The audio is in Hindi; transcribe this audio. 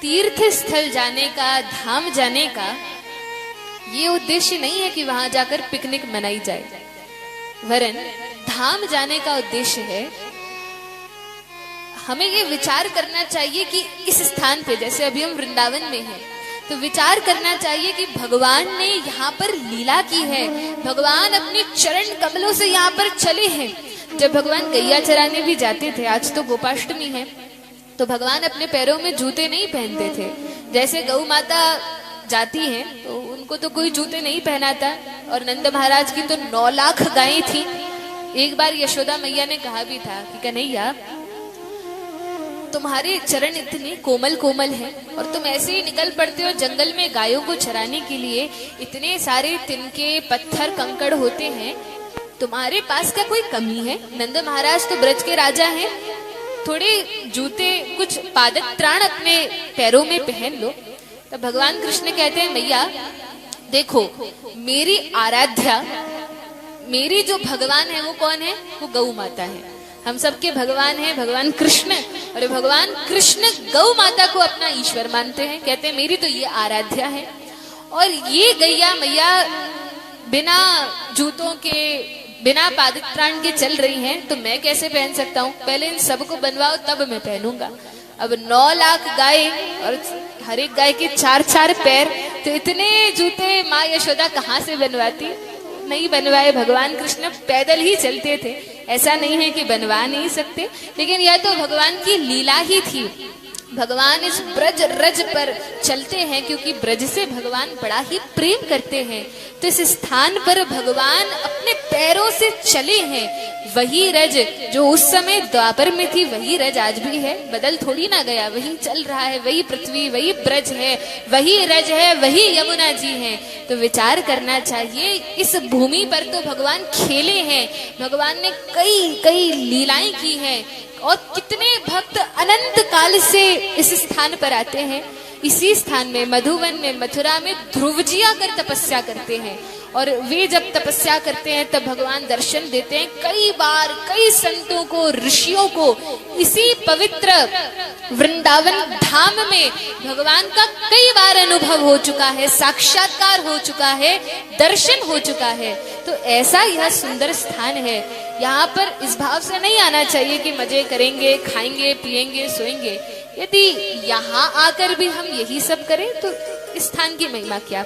तीर्थ स्थल जाने का, धाम जाने का ये उद्देश्य नहीं है कि वहां जाकर पिकनिक मनाई जाए, वरन धाम जाने का उद्देश्य है हमें ये विचार करना चाहिए कि इस स्थान पे, जैसे अभी हम वृंदावन में हैं, तो विचार करना चाहिए कि भगवान ने यहाँ पर लीला की है, भगवान अपने चरण कमलों से यहाँ पर चले हैं। जब भगवान गैया चराने भी जाते थे, आज तो गोपाष्टमी है, तो भगवान अपने पैरों में जूते नहीं पहनते थे। जैसे गौ माता जाती हैं तो उनको तो कोई जूते नहीं पहनाता, और नंद महाराज की तो 9 लाख गायें थी। एक बार यशोदा मैया ने कहा भी था कि कन्हैया, तुम्हारे चरण इतने कोमल कोमल हैं और तुम ऐसे ही निकल पड़ते हो जंगल में गायों को चराने के लिए, इतने सारे तिनके पत्थर कंकड़ होते हैं, तुम्हारे पास क्या कोई कमी है? नंद महाराज तो ब्रज के राजा हैं, थोड़े जूते, कुछ पादक त्राण अपने पैरों में पहन लो। तो भगवान कृष्ण कहते हैं, मैया देखो, मेरी आराध्या, मेरी जो भगवान है वो कौन है? वो गौ माता है। हम सबके भगवान हैं भगवान कृष्ण, और भगवान कृष्ण गौ माता को अपना ईश्वर मानते हैं। कहते हैं मेरी तो ये आराध्या है, और ये गैया मैया बिना जूतों के, बिना पादत्राण के चल रही हैं, तो मैं कैसे पहन सकता हूँ? पहले इन सबको बनवाओ तब मैं पहनूंगा। अब 9 लाख गाय और हर एक गाय के 4-4 पैर, तो इतने जूते माँ यशोदा कहाँ से बनवाती? नहीं बनवाए। भगवान कृष्ण पैदल ही चलते थे, ऐसा नहीं है कि बनवा नहीं सकते, लेकिन यह तो भगवान की लीला ही थी। भगवान इस ब्रज रज पर चलते हैं क्योंकि ब्रज से भगवान बड़ा ही प्रेम करते हैं। तो इस स्थान पर भगवान अपने पैरों से चले हैं। वही रज जो उस समय द्वापर में थी, वही रज आज भी है, बदल थोड़ी ना गया, वही चल रहा है। वही पृथ्वी, वही ब्रज है, वही रज है, वही यमुना जी हैं। तो विचार करना चाहिए, इस भूमि पर तो भगवान खेले हैं, भगवान ने कई कई लीलाएं की हैं, और कितने भक्त अनंत काल से इस स्थान पर आते हैं। इसी स्थान में, मधुवन में, मथुरा में ध्रुव जी आकर तपस्या करते हैं, और वे जब तपस्या करते हैं तब भगवान दर्शन देते हैं। कई बार कई संतों को, ऋषियों को इसी पवित्र वृंदावन धाम में भगवान का कई बार अनुभव हो चुका है, साक्षात्कार हो चुका है, दर्शन हो चुका है। तो ऐसा यह सुंदर स्थान है। यहाँ पर इस भाव से नहीं आना चाहिए कि मजे करेंगे, खाएंगे, पिएंगे, सोएंगे। यदि यहाँ आकर भी हम यही सब करें तो इस स्थान की महिमा क्या?